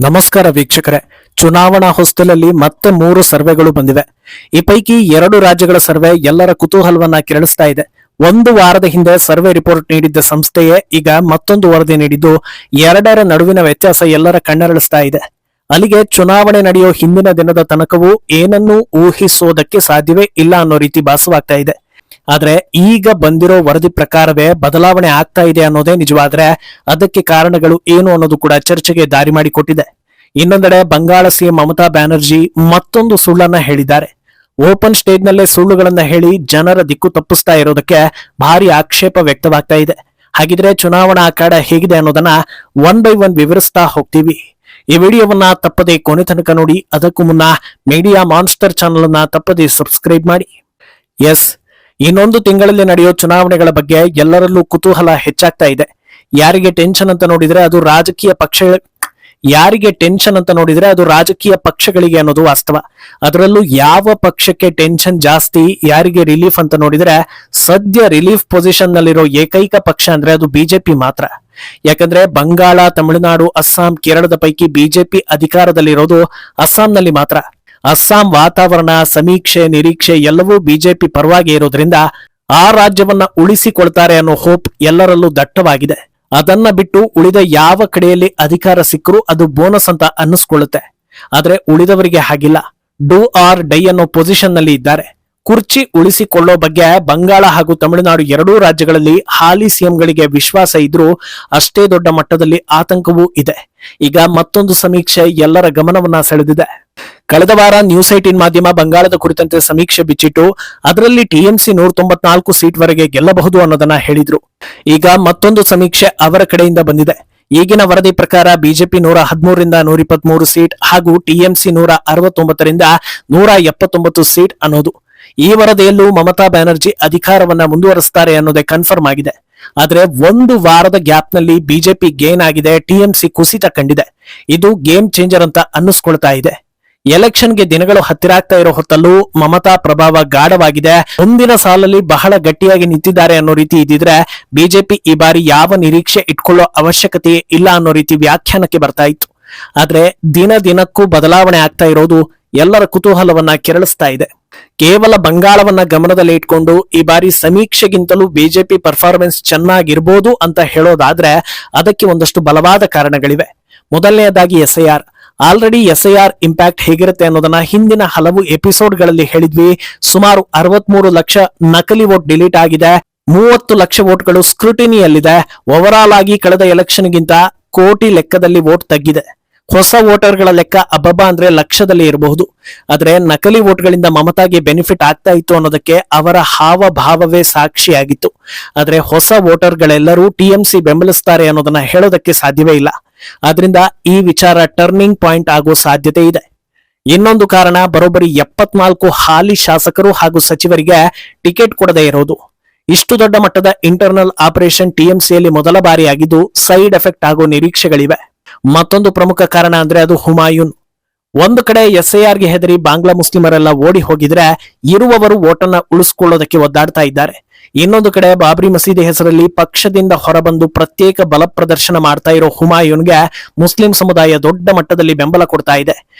ನಮಸ್ಕಾರ ವೀಕ್ಷಕರೇ. ಚುನಾವಣಾ ಹೊಸ್ತಿಲಲ್ಲಿ ಮತ್ತೆ 3 ಸರ್ವೆಗಳು ಬಂದಿವೆ. ಈ ಪೈಕಿ 2 ರಾಜ್ಯಗಳ ಸರ್ವೆ ಎಲ್ಲರ ಕುತೂಹಲವನ್ನ ಕೆರಳಿಸ್ತಾ ಇದೆ. 1 ವಾರದ ಹಿಂದೆ ಸರ್ವೆ ರಿಪೋರ್ಟ್ ನೀಡಿದ್ದ ಸಂಸ್ಥೆಯೇ ಈಗ ಮತ್ತೊಂದು ವರದಿ ನೀಡಿದ್ದು, ಎರಡರ ನಡುವಿನ ವ್ಯತ್ಯಾಸ ಎಲ್ಲರ ಕಣ್ಣರಳಿಸ್ತಾ ಇದೆ. ಅಲ್ಲಿಗೆ ಚುನಾವಣೆ ನಡೆಯೋ ಹಿಂದಿನ ದಿನದ ತನಕವೂ ಏನನ್ನೂ ಊಹಿಸೋದಕ್ಕೆ ಸಾಧ್ಯವೇ ಇಲ್ಲ ಅನ್ನೋ ರೀತಿ ಭಾಸವಾಗ್ತಾ ಇದೆ. ಆದ್ರೆ ಈಗ ಬಂದಿರೋ ವರದಿ ಪ್ರಕಾರವೇ ಬದಲಾವಣೆ ಆಗ್ತಾ ಇದೆ ಅನ್ನೋದೇ ನಿಜವಾದ್ರೆ ಅದಕ್ಕೆ ಕಾರಣಗಳು ಏನು ಅನ್ನೋದು ಕೂಡ ಚರ್ಚೆಗೆ ದಾರಿ ಮಾಡಿಕೊಟ್ಟಿದೆ. ಇನ್ನೊಂದೆಡೆ ಬಂಗಾಳ ಸಿಎಂ ಮಮತಾ ಬ್ಯಾನರ್ಜಿ ಮತ್ತೊಂದು ಸುಳ್ಳನ್ನ ಹೇಳಿದ್ದಾರೆ. ಓಪನ್ ಸ್ಟೇಜ್ ನಲ್ಲೇ ಸುಳ್ಳುಗಳನ್ನ ಹೇಳಿ ಜನರ ದಿಕ್ಕು ತಪ್ಪಿಸ್ತಾ ಇರೋದಕ್ಕೆ ಭಾರಿ ಆಕ್ಷೇಪ ವ್ಯಕ್ತವಾಗ್ತಾ ಇದೆ. ಹಾಗಿದ್ರೆ ಚುನಾವಣಾ ಅಖಾಡ ಹೇಗಿದೆ ಅನ್ನೋದನ್ನ 1 by 1 ವಿವರಿಸ್ತಾ ಹೋಗ್ತೀವಿ. ಈ ವಿಡಿಯೋವನ್ನ ತಪ್ಪದೆ ಕೊನೆ ತನಕ ನೋಡಿ. ಅದಕ್ಕೂ ಮುನ್ನ ಮೀಡಿಯಾ ಮಾನ್ಸ್ಟರ್ ಚಾನಲ್ ಅನ್ನ ತಪ್ಪದೆ ಸಬ್ಸ್ಕ್ರೈಬ್ ಮಾಡಿ. ಎಸ್, ಇನ್ನೊಂದು ತಿಂಗಳಲ್ಲಿ ನಡೆಯೋ ಚುನಾವಣೆಗಳ ಬಗ್ಗೆ ಎಲ್ಲರಲ್ಲೂ ಕುತೂಹಲ ಹೆಚ್ಚಾಗ್ತಾ ಇದೆ. ಯಾರಿಗೆ ಟೆನ್ಷನ್ ಅಂತ ನೋಡಿದ್ರೆ ಅದು ರಾಜಕೀಯ ಪಕ್ಷಗಳಿಗೆ ಅನ್ನೋದು ವಾಸ್ತವ. ಅದರಲ್ಲೂ ಯಾವ ಪಕ್ಷಕ್ಕೆ ಟೆನ್ಷನ್ ಜಾಸ್ತಿ, ಯಾರಿಗೆ ರಿಲೀಫ್ ಅಂತ ನೋಡಿದ್ರೆ ಸದ್ಯ ರಿಲೀಫ್ ಪೊಸಿಷನ್ ನಲ್ಲಿರೋ ಏಕೈಕ ಪಕ್ಷ ಅಂದ್ರೆ ಅದು ಬಿಜೆಪಿ ಮಾತ್ರ. ಯಾಕಂದ್ರೆ ಬಂಗಾಳ, ತಮಿಳುನಾಡು, ಅಸ್ಸಾಂ, ಕೇರಳದ ಪೈಕಿ ಬಿಜೆಪಿ ಅಧಿಕಾರದಲ್ಲಿರೋದು ಅಸ್ಸಾಂನಲ್ಲಿ ಮಾತ್ರ. ಅಸ್ಸಾಂ ವಾತಾವರಣ, ಸಮೀಕ್ಷೆ, ನಿರೀಕ್ಷೆ ಎಲ್ಲವೂ ಬಿಜೆಪಿ ಪರವಾಗಿ ಇರೋದ್ರಿಂದ ಆ ರಾಜ್ಯವನ್ನ ಉಳಿಸಿಕೊಳ್ತಾರೆ ಅನ್ನೋ ಹೋಪ್ ಎಲ್ಲರಲ್ಲೂ ದಟ್ಟವಾಗಿದೆ. ಅದನ್ನ ಬಿಟ್ಟು ಉಳಿದ ಯಾವ ಕಡೆಯಲ್ಲಿ ಅಧಿಕಾರ ಸಿಕ್ಕರೂ ಅದು ಬೋನಸ್ ಅಂತ ಅನ್ನಿಸ್ಕೊಳ್ಳುತ್ತೆ. ಆದ್ರೆ ಉಳಿದವರಿಗೆ ಹಾಗಿಲ್ಲ. ಡೂ ಆರ್ ಡೈ ಅನ್ನೋ ಪೊಸಿಷನ್ ನಲ್ಲಿ ಇದ್ದಾರೆ. ಕುರ್ಚಿ ಉಳಿಸಿಕೊಳ್ಳೋ ಬಗ್ಗೆ ಬಂಗಾಳ ಹಾಗೂ ತಮಿಳುನಾಡು ಎರಡೂ ರಾಜ್ಯಗಳಲ್ಲಿ ಹಾಲಿ ಸಿಎಂಗಳಿಗೆ ವಿಶ್ವಾಸ ಇದ್ರೂ ಅಷ್ಟೇ ದೊಡ್ಡ ಮಟ್ಟದಲ್ಲಿ ಆತಂಕವೂ ಇದೆ. ಈಗ ಮತ್ತೊಂದು ಸಮೀಕ್ಷೆ ಎಲ್ಲರ ಗಮನವನ್ನ ಸೆಳೆದಿದೆ. ಕಳೆದ ವಾರ ನ್ಯೂಸ್ 18 ಮಾಧ್ಯಮ ಬಂಗಾಳದ ಕುರಿತಂತೆ ಸಮೀಕ್ಷೆ ಬಿಚ್ಚಿಟ್ಟು ಅದರಲ್ಲಿ ಟಿಎಂಸಿ 194 ಸೀಟ್ ವರೆಗೆ ಗೆಲ್ಲಬಹುದು ಅನ್ನೋದನ್ನ ಹೇಳಿದ್ರು. ಈಗ ಮತ್ತೊಂದು ಸಮೀಕ್ಷೆ ಅವರ ಕಡೆಯಿಂದ ಬಂದಿದೆ. ಈಗಿನ ವರದಿ ಪ್ರಕಾರ ಬಿಜೆಪಿ 113 ರಿಂದ 123 ಸೀಟ್ ಹಾಗೂ ಟಿಎಂಸಿ 169 ರಿಂದ 179 ಸೀಟ್ ಅನ್ನೋದು. ಈ ವರದಿಯಲ್ಲೂ ಮಮತಾ ಬ್ಯಾನರ್ಜಿ ಅಧಿಕಾರವನ್ನ ಮುಂದುವರಿಸುತ್ತಾರೆ ಅನ್ನೋದೇ ಕನ್ಫರ್ಮ್ ಆಗಿದೆ. ಆದ್ರೆ 1 ವಾರದ ಗ್ಯಾಪ್ ನಲ್ಲಿ ಬಿಜೆಪಿ ಗೇನ್ ಆಗಿದೆ, ಟಿಎಂಸಿ ಕುಸಿತ ಕಂಡಿದೆ. ಇದು ಗೇಮ್ ಚೇಂಜರ್ ಅಂತ ಅನ್ನಿಸ್ಕೊಳ್ತಾ ಇದೆ. ಎಲೆಕ್ಷನ್ಗೆ ದಿನಗಳು ಹತ್ತಿರ ಆಗ್ತಾ ಇರೋ ಹೊತ್ತಲ್ಲೂ ಮಮತಾ ಪ್ರಭಾವ ಗಾಢವಾಗಿದೆ. ಮುಂದಿನ ಸಾಲಲ್ಲಿ ಬಹಳ ಗಟ್ಟಿಯಾಗಿ ನಿಂತಿದ್ದಾರೆ ಅನ್ನೋ ರೀತಿ ಇದ್ದಿದ್ರೆ ಬಿಜೆಪಿ ಈ ಬಾರಿ ಯಾವ ನಿರೀಕ್ಷೆ ಇಟ್ಕೊಳ್ಳೋ ಅವಶ್ಯಕತೆ ಇಲ್ಲ ಅನ್ನೋ ರೀತಿ ವ್ಯಾಖ್ಯಾನಕ್ಕೆ ಬರ್ತಾ ಇತ್ತು. ಆದ್ರೆ ದಿನ ದಿನಕ್ಕೂ ಬದಲಾವಣೆ ಆಗ್ತಾ ಇರೋದು ಎಲ್ಲರ ಕುತೂಹಲವನ್ನ ಕೆರಳಿಸ್ತಾ ಇದೆ. ಕೇವಲ ಬಂಗಾಳವನ್ನ ಗಮನದಲ್ಲಿ ಇಟ್ಕೊಂಡು ಈ ಬಾರಿ ಸಮೀಕ್ಷೆಗಿಂತಲೂ ಬಿಜೆಪಿ ಪರ್ಫಾರ್ಮೆನ್ಸ್ ಚೆನ್ನಾಗಿರ್ಬೋದು ಅಂತ ಹೇಳೋದಾದ್ರೆ ಅದಕ್ಕೆ ಒಂದಷ್ಟು ಬಲವಾದ ಕಾರಣಗಳಿವೆ. ಮೊದಲನೆಯದಾಗಿ ಎಸ್ಐಆರ್. ಆಲ್ರೆಡಿ ಎಸ್ಐಆರ್ ಇಂಪ್ಯಾಕ್ಟ್ ಹೇಗಿರುತ್ತೆ ಅನ್ನೋದನ್ನ ಹಿಂದಿನ ಹಲವು ಎಪಿಸೋಡ್ಗಳಲ್ಲಿ ಹೇಳಿದ್ವಿ. ಸುಮಾರು 63 ಲಕ್ಷ ನಕಲಿ ವೋಟ್ ಡಿಲೀಟ್ ಆಗಿದೆ, 30 ಲಕ್ಷ ವೋಟ್ಗಳು ಸ್ಕ್ರೂಟಿನಿಯಲ್ಲಿದೆ. ಓವರಾಲ್ ಆಗಿ ಕಳೆದ ಎಲೆಕ್ಷನ್ಗಿಂತ ಕೋಟಿ ಲೆಕ್ಕದಲ್ಲಿ ವೋಟ್ ತಗ್ಗಿದೆ. ಹೊಸ ವೋಟರ್ಗಳ ಲೆಕ್ಕ ಅಬ್ಬಬ್ಬಾ ಅಂದ್ರೆ ಲಕ್ಷದಲ್ಲಿ ಇರಬಹುದು. ಆದ್ರೆ ನಕಲಿ ವೋಟ್ಗಳಿಂದ ಮಮತಾಗೆ ಬೆನಿಫಿಟ್ ಆಗ್ತಾ ಇತ್ತು ಅನ್ನೋದಕ್ಕೆ ಅವರ ಹಾವಭಾವವೇ ಸಾಕ್ಷಿಯಾಗಿತ್ತು. ಆದ್ರೆ ಹೊಸ ವೋಟರ್ಗಳೆಲ್ಲರೂ ಟಿಎಂಸಿ ಬೆಂಬಲಿಸ್ತಾರೆ ಅನ್ನೋದನ್ನ ಹೇಳೋದಕ್ಕೆ ಸಾಧ್ಯವೇ ಇಲ್ಲ. ಆದ್ರಿಂದ ಈ ವಿಚಾರ ಟರ್ನಿಂಗ್ ಪಾಯಿಂಟ್ ಆಗೋ ಸಾಧ್ಯತೆ ಇದೆ. ಇನ್ನೊಂದು ಕಾರಣ ಬರೋಬ್ಬರಿ 74 ಹಾಲಿ ಶಾಸಕರು ಹಾಗೂ ಸಚಿವರಿಗೆ ಟಿಕೆಟ್ ಕೊಡದೇ ಇರೋದು. ಇಷ್ಟು ದೊಡ್ಡ ಮಟ್ಟದ ಇಂಟರ್ನಲ್ ಆಪರೇಷನ್ ಟಿಎಂಸಿಯಲ್ಲಿ ಮೊದಲ ಬಾರಿಯಾಗಿದ್ದು ಸೈಡ್ ಎಫೆಕ್ಟ್ ಆಗೋ ನಿರೀಕ್ಷೆಗಳಿವೆ. ಮತ್ತೊಂದು ಪ್ರಮುಖ ಕಾರಣ ಅಂದ್ರೆ ಅದು ಹುಮಾಯೂನ್. ಒಂದು ಕಡೆ ಎಸ್ಐಆರ್ಗೆ ಹೆದರಿ ಬಾಂಗ್ಲಾ ಮುಸ್ಲಿಮರೆಲ್ಲ ಓಡಿ ಹೋಗಿದ್ರೆ ಇರುವವರು ಓಟನ್ನ ಉಳಿಸ್ಕೊಳ್ಳೋದಕ್ಕೆ ಒದ್ದಾಡ್ತಾ ಇದ್ದಾರೆ. ಇನ್ನೊಂದು ಕಡೆ ಬಾಬ್ರಿ ಮಸೀದಿ ಹೆಸರಲ್ಲಿ ಪಕ್ಷದಿಂದ ಹೊರಬಂದು ಪ್ರತ್ಯೇಕ ಬಲ ಪ್ರದರ್ಶನ ಮಾಡ್ತಾ ಇರೋ ಹುಮಾಯೂನ್ಗೆ ಮುಸ್ಲಿಂ ಸಮುದಾಯ ದೊಡ್ಡ ಮಟ್ಟದಲ್ಲಿ ಬೆಂಬಲ ಕೊಡ್ತಾ ಇದೆ.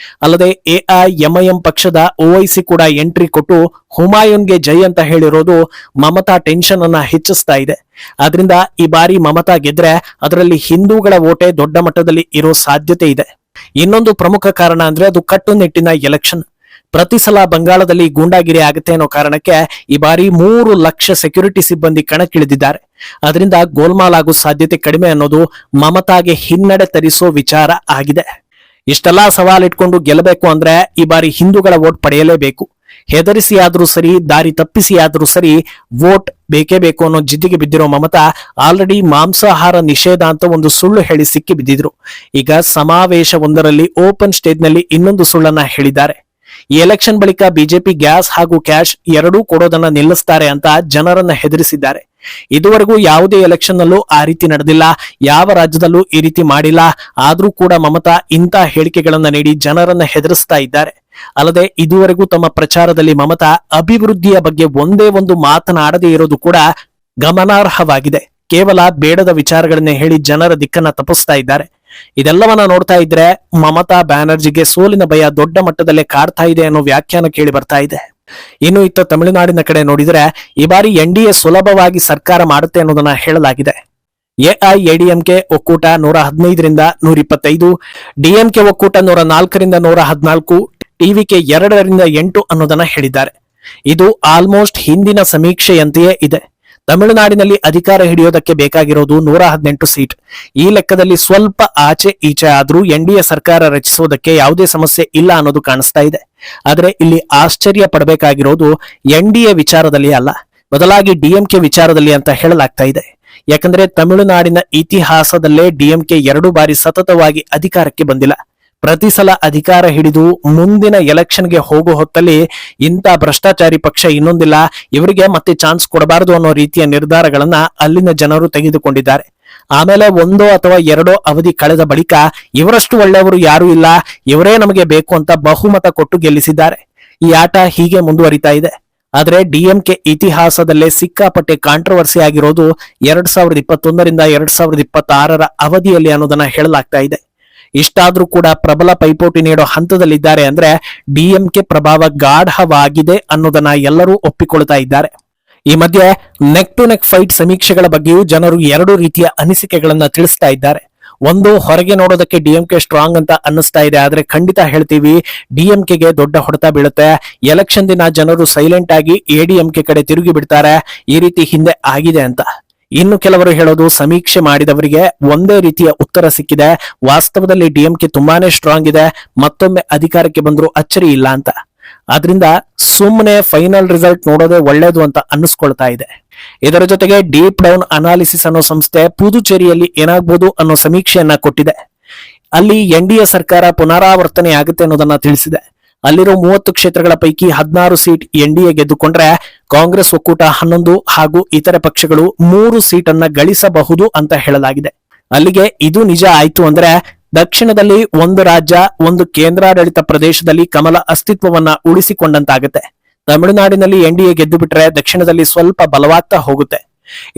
ಅಲ್ಲದೆ ಎಐಎಂಐಎಂ ಪಕ್ಷದ ಓವೈಸಿ ಕೂಡ ಎಂಟ್ರಿ ಕೊಟ್ಟು ಹುಮಾಯೂನ್ಗೆ ಜೈ ಅಂತ ಹೇಳಿರೋದು ಮಮತಾ ಟೆನ್ಷನ್ ಅನ್ನ ಹೆಚ್ಚಿಸ್ತಾ ಇದೆ. ಆದ್ರಿಂದ ಈ ಬಾರಿ ಮಮತಾ ಗೆದ್ರೆ ಅದರಲ್ಲಿ ಹಿಂದೂಗಳ ಓಟೆ ದೊಡ್ಡ ಮಟ್ಟದಲ್ಲಿ ಇರೋ ಸಾಧ್ಯತೆ ಇದೆ. ಇನ್ನೊಂದು ಪ್ರಮುಖ ಕಾರಣ ಅಂದ್ರೆ ಅದು ಕಟ್ಟುನಿಟ್ಟಿನ ಎಲೆಕ್ಷನ್. ಪ್ರತಿ ಸಲ ಬಂಗಾಳದಲ್ಲಿ ಗೂಂಡಾಗಿರಿ ಆಗುತ್ತೆ ಅನ್ನೋ ಕಾರಣಕ್ಕೆ ಈ ಬಾರಿ 3 ಲಕ್ಷ ಸೆಕ್ಯೂರಿಟಿ ಸಿಬ್ಬಂದಿ ಕಣಕ್ಕಿಳಿದಿದ್ದಾರೆ. ಅದರಿಂದ ಗೋಲ್ಮಾಲ್ ಆಗೋ ಸಾಧ್ಯತೆ ಕಡಿಮೆ ಅನ್ನೋದು ಮಮತಾಗೆ ಹಿನ್ನಡೆ ತರಿಸೋ ವಿಚಾರ ಆಗಿದೆ. ಇಷ್ಟೆಲ್ಲಾ ಸವಾಲಿಟ್ಕೊಂಡು ಗೆಲ್ಲಬೇಕು ಅಂದ್ರೆ ಈ ಬಾರಿ ಹಿಂದೂಗಳ ವೋಟ್ ಪಡೆಯಲೇಬೇಕು. ಹೆದರಿಸಿ ಆದ್ರೂ ಸರಿ, ದಾರಿ ತಪ್ಪಿಸಿ ಆದ್ರೂ ಸರಿ, ವೋಟ್ ಬೇಕೇ ಬೇಕು ಅನ್ನೋ ಜಿದ್ದಿಗೆ ಬಿದ್ದಿರೋ ಮಮತಾ ಆಲ್ರೆಡಿ ಮಾಂಸಾಹಾರ ನಿಷೇಧ ಅಂತ ಒಂದು ಸುಳ್ಳು ಹೇಳಿ ಸಿಕ್ಕಿ ಬಿದ್ದಿದ್ರು. ಈಗ ಸಮಾವೇಶವೊಂದರಲ್ಲಿ ಓಪನ್ ಸ್ಟೇಜ್ ನಲ್ಲಿ ಇನ್ನೊಂದು ಸುಳ್ಳನ್ನ ಹೇಳಿದ್ದಾರೆ. ಈ ಎಲೆಕ್ಷನ್ ಬಳಿಕ ಬಿಜೆಪಿ ಗ್ಯಾಸ್ ಹಾಗೂ ಕ್ಯಾಶ್ ಎರಡೂ ಕೊಡೋದನ್ನ ನಿಲ್ಲಿಸ್ತಾರೆ ಅಂತ ಜನರನ್ನ ಹೆದರಿಸಿದ್ದಾರೆ. ಇದುವರೆಗೂ ಯಾವುದೇ ಎಲೆಕ್ಷನ್ ನಲ್ಲೂ ಆ ರೀತಿ ನಡೆದಿಲ್ಲ, ಯಾವ ರಾಜ್ಯದಲ್ಲೂ ಈ ರೀತಿ ಮಾಡಿಲ್ಲ. ಆದ್ರೂ ಕೂಡ ಮಮತಾ ಇಂಥ ಹೇಳಿಕೆಗಳನ್ನ ನೀಡಿ ಜನರನ್ನ ಹೆದರಿಸ್ತಾ ಇದ್ದಾರೆ. ಅಲ್ಲದೆ ಇದುವರೆಗೂ ತಮ್ಮ ಪ್ರಚಾರದಲ್ಲಿ ಮಮತಾ ಅಭಿವೃದ್ಧಿಯ ಬಗ್ಗೆ ಒಂದೇ ಒಂದು ಮಾತನಾಡದೇ ಇರೋದು ಕೂಡ ಗಮನಾರ್ಹವಾಗಿದೆ. ಕೇವಲ ಬೇಡದ ವಿಚಾರಗಳನ್ನೇ ಹೇಳಿ ಜನರ ದಿಕ್ಕನ್ನ ತಪ್ಪಿಸ್ತಾ ಇದ್ದಾರೆ. ಇದೆಲ್ಲವನ್ನ ನೋಡ್ತಾ ಇದ್ರೆ ಮಮತಾ ಬ್ಯಾನರ್ಜಿಗೆ ಸೋಲಿನ ಭಯ ದೊಡ್ಡ ಮಟ್ಟದಲ್ಲೇ ಕಾಡ್ತಾ ಇದೆ ಅನ್ನೋ ವ್ಯಾಖ್ಯಾನ ಕೇಳಿ ಬರ್ತಾ ಇದೆ. ಇನ್ನು ಇತ್ತ ತಮಿಳುನಾಡಿನ ಕಡೆ ನೋಡಿದ್ರೆ ಈ ಬಾರಿ NDA ಸುಲಭವಾಗಿ ಸರ್ಕಾರ ಮಾಡುತ್ತೆ ಅನ್ನೋದನ್ನ ಹೇಳಲಾಗಿದೆ. ಎಐಎಡಿಎಂಕೆ ಒಕ್ಕೂಟ 115ರಿಂದ 125, ಡಿಎಂಕೆ ಒಕ್ಕೂಟ 104ರಿಂದ 114, ಟಿವಿಕೆ 2ರಿಂದ 8 ಅನ್ನೋದನ್ನ ಹೇಳಿದ್ದಾರೆ. ಇದು ಆಲ್ಮೋಸ್ಟ್ ಹಿಂದಿನ ಸಮೀಕ್ಷೆಯಂತೆಯೇ ಇದೆ. ತಮಿಳುನಾಡಿನಲ್ಲಿ ಅಧಿಕಾರ ಹಿಡಿಯೋದಕ್ಕೆ ಬೇಕಾಗಿರೋದು 118 ಸೀಟ್. ಈ ಲೆಕ್ಕದಲ್ಲಿ ಸ್ವಲ್ಪ ಆಚೆ ಈಚೆ ಆದ್ರೂ NDA ಸರ್ಕಾರ ರಚಿಸೋದಕ್ಕೆ ಯಾವುದೇ ಸಮಸ್ಯೆ ಇಲ್ಲ ಅನ್ನೋದು ಕಾಣಿಸ್ತಾ ಇದೆ. ಆದ್ರೆ ಇಲ್ಲಿ ಆಶ್ಚರ್ಯ ಪಡಬೇಕಾಗಿರೋದು NDA ವಿಚಾರದಲ್ಲಿ ಅಲ್ಲ, ಬದಲಾಗಿ DMK ವಿಚಾರದಲ್ಲಿ ಅಂತ ಹೇಳಲಾಗ್ತಾ ಇದೆ. ಯಾಕಂದ್ರೆ ತಮಿಳುನಾಡಿನ ಇತಿಹಾಸದಲ್ಲೇ DMK 2 ಬಾರಿ ಸತತವಾಗಿ ಅಧಿಕಾರಕ್ಕೆ ಬಂದಿಲ್ಲ. ಪ್ರತಿ ಸಲ ಅಧಿಕಾರ ಹಿಡಿದು ಮುಂದಿನ ಎಲೆಕ್ಷನ್ಗೆ ಹೋಗೋ ಹೊತ್ತಲ್ಲಿ ಇಂಥ ಭ್ರಷ್ಟಾಚಾರಿ ಪಕ್ಷ ಇನ್ನೊಂದಿಲ್ಲ, ಇವರಿಗೆ ಮತ್ತೆ ಚಾನ್ಸ್ ಕೊಡಬಾರದು ಅನ್ನೋ ರೀತಿಯ ನಿರ್ಧಾರಗಳನ್ನ ಅಲ್ಲಿನ ಜನರು ತೆಗೆದುಕೊಂಡಿದ್ದಾರೆ. ಆಮೇಲೆ 1 ಅಥವಾ 2 ಅವಧಿ ಕಳೆದ ಬಳಿಕ ಇವರಷ್ಟು ಒಳ್ಳೆಯವರು ಯಾರೂ ಇಲ್ಲ, ಇವರೇ ನಮಗೆ ಬೇಕು ಅಂತ ಬಹುಮತ ಕೊಟ್ಟು ಗೆಲ್ಲಿಸಿದ್ದಾರೆ. ಈ ಆಟ ಹೀಗೆ ಮುಂದುವರಿತಾ ಇದೆ. ಆದ್ರೆ DMK ಇತಿಹಾಸದಲ್ಲೇ ಸಿಕ್ಕಾಪಟ್ಟೆ ಕಾಂಟ್ರವರ್ಸಿ ಆಗಿರೋದು 2021ರಿಂದ 2026 ಅವಧಿಯಲ್ಲಿ ಅನ್ನೋದನ್ನ ಹೇಳಲಾಗ್ತಾ ಇದೆ. ಇಷ್ಟಾದ್ರೂ ಕೂಡ ಪ್ರಬಲ ಪೈಪೋಟಿ ನೀಡೋ ಹಂತದಲ್ಲಿದ್ದಾರೆ ಅಂದ್ರೆ DMK ಪ್ರಭಾವ ಗಾಢವಾಗಿದೆ ಅನ್ನೋದನ್ನ ಎಲ್ಲರೂ ಒಪ್ಪಿಕೊಳ್ತಾ ಇದ್ದಾರೆ. ಈ ಮಧ್ಯೆ ನೆಕ್ ಟು ನೆಕ್ ಫೈಟ್ ಸಮೀಕ್ಷೆಗಳ ಬಗ್ಗೆಯೂ ಜನರು 2 ರೀತಿಯ ಅನಿಸಿಕೆಗಳನ್ನ ತಿಳಿಸ್ತಾ ಇದ್ದಾರೆ. ಒಂದು, ಹೊರಗೆ ನೋಡೋದಕ್ಕೆ DMK ಸ್ಟ್ರಾಂಗ್ ಅಂತ ಅನ್ನಿಸ್ತಾ ಇದೆ, ಆದ್ರೆ ಖಂಡಿತ ಹೇಳ್ತೀವಿ DMKಗೆ ದೊಡ್ಡ ಹೊಡೆತ ಬೀಳುತ್ತೆ. ಎಲೆಕ್ಷನ್ ದಿನ ಜನರು ಸೈಲೆಂಟ್ ಆಗಿ ADMK ಕಡೆ ತಿರುಗಿ ಬಿಡ್ತಾರೆ, ಈ ರೀತಿ ಹಿಂದೆ ಆಗಿದೆ ಅಂತ. ಇನ್ನು ಕೆಲವರು ಹೇಳೋದು ಸಮೀಕ್ಷೆ ಮಾಡಿದವರಿಗೆ ಒಂದೇ ರೀತಿಯ ಉತ್ತರ ಸಿಕ್ಕಿದೆ, ವಾಸ್ತವದಲ್ಲಿ DMK ತುಂಬಾನೇ ಸ್ಟ್ರಾಂಗ್ ಇದೆ, ಮತ್ತೊಮ್ಮೆ ಅಧಿಕಾರಕ್ಕೆ ಬಂದ್ರು ಅಚ್ಚರಿ ಇಲ್ಲ ಅಂತ. ಆದ್ರಿಂದ ಸುಮ್ಮನೆ ಫೈನಲ್ ರಿಸಲ್ಟ್ ನೋಡೋದೇ ಒಳ್ಳೇದು ಅಂತ ಅನ್ನಿಸ್ಕೊಳ್ತಾ ಇದೆ. ಇದರ ಜೊತೆಗೆ ಡೀಪ್ ಡೌನ್ ಅನಾಲಿಸಿಸ್ ಅನ್ನೋ ಸಂಸ್ಥೆ ಪುದುಚೇರಿಯಲ್ಲಿ ಏನಾಗ್ಬೋದು ಅನ್ನೋ ಸಮೀಕ್ಷೆಯನ್ನ ಕೊಟ್ಟಿದೆ. ಅಲ್ಲಿ NDA ಸರ್ಕಾರ ಪುನರಾವರ್ತನೆ ಆಗುತ್ತೆ ಅನ್ನೋದನ್ನ ತಿಳಿಸಿದೆ. ಅಲ್ಲಿರೋ 30 ಕ್ಷೇತ್ರಗಳ ಪೈಕಿ 16 ಸೀಟ್ NDA ಗೆದ್ದುಕೊಂಡ್ರೆ ಕಾಂಗ್ರೆಸ್ ಒಕ್ಕೂಟ 11 ಹಾಗೂ ಇತರೆ ಪಕ್ಷಗಳು 3 ಸೀಟನ್ನ ಗಳಿಸಬಹುದು ಅಂತ ಹೇಳಲಾಗಿದೆ. ಅಲ್ಲಿಗೆ ಇದು ನಿಜ ಆಯ್ತು ಅಂದ್ರೆ ದಕ್ಷಿಣದಲ್ಲಿ 1 ರಾಜ್ಯ 1 ಕೇಂದ್ರಾಡಳಿತ ಪ್ರದೇಶದಲ್ಲಿ ಕಮಲ ಅಸ್ತಿತ್ವವನ್ನ ಉಳಿಸಿಕೊಂಡಂತಾಗುತ್ತೆ. ತಮಿಳುನಾಡಿನಲ್ಲಿ NDA ಗೆದ್ದು ಬಿಟ್ರೆ ದಕ್ಷಿಣದಲ್ಲಿ ಸ್ವಲ್ಪ ಬಲವಾಗ್ತಾ ಹೋಗುತ್ತೆ.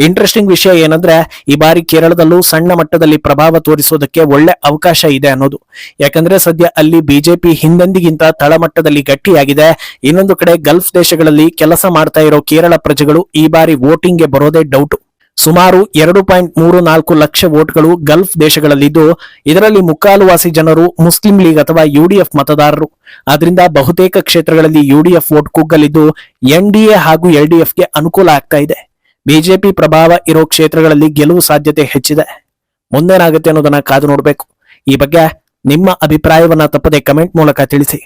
ಇಂಟ್ರೆಸ್ಟಿಂಗ್ ವಿಷಯ ಏನಂದ್ರೆ ಈ ಬಾರಿ ಕೇರಳದಲ್ಲೂ ಸಣ್ಣ ಮಟ್ಟದಲ್ಲಿ ಪ್ರಭಾವ ತೋರಿಸೋದಕ್ಕೆ ಒಳ್ಳೆ ಅವಕಾಶ ಇದೆ ಅನ್ನೋದು. ಯಾಕಂದ್ರೆ ಸದ್ಯ ಅಲ್ಲಿ ಬಿಜೆಪಿ ಹಿಂದೆಂದಿಗಿಂತ ತಳಮಟ್ಟದಲ್ಲಿ ಗಟ್ಟಿಯಾಗಿದೆ. ಇನ್ನೊಂದು ಕಡೆ ಗಲ್ಫ್ ದೇಶಗಳಲ್ಲಿ ಕೆಲಸ ಮಾಡ್ತಾ ಇರೋ ಕೇರಳ ಪ್ರಜೆಗಳು ಈ ಬಾರಿ ವೋಟಿಂಗ್ಗೆ ಬರೋದೇ ಡೌಟ್. ಸುಮಾರು 2.34 ಲಕ್ಷ ವೋಟ್ಗಳು ಗಲ್ಫ್ ದೇಶಗಳಲ್ಲಿದ್ದು ಇದರಲ್ಲಿ ಮುಕ್ಕಾಲುವಾಸಿ ಜನರು ಮುಸ್ಲಿಂ ಲೀಗ್ ಅಥವಾ UDF ಮತದಾರರು. ಆದ್ರಿಂದ ಬಹುತೇಕ ಕ್ಷೇತ್ರಗಳಲ್ಲಿ UDF ವೋಟ್ ಕುಗ್ಗಲಿದ್ದು NDA ಹಾಗೂ LDFಗೆ ಅನುಕೂಲ ಆಗ್ತಾ ಇದೆ. ಬಿಜೆಪಿ ಪ್ರಭಾವ ಇರೋ ಕ್ಷೇತ್ರಗಳಲ್ಲಿ ಗೆಲುವು ಸಾಧ್ಯತೆ ಹೆಚ್ಚಿದೆ. ಮುಂದೇನಾಗುತ್ತೆ ಅನ್ನೋದನ್ನ ಕಾದು ನೋಡಬೇಕು. ಈ ಬಗ್ಗೆ ನಿಮ್ಮ ಅಭಿಪ್ರಾಯವನ್ನ ತಪ್ಪದೆ ಕಮೆಂಟ್ ಮೂಲಕ ತಿಳಿಸಿ.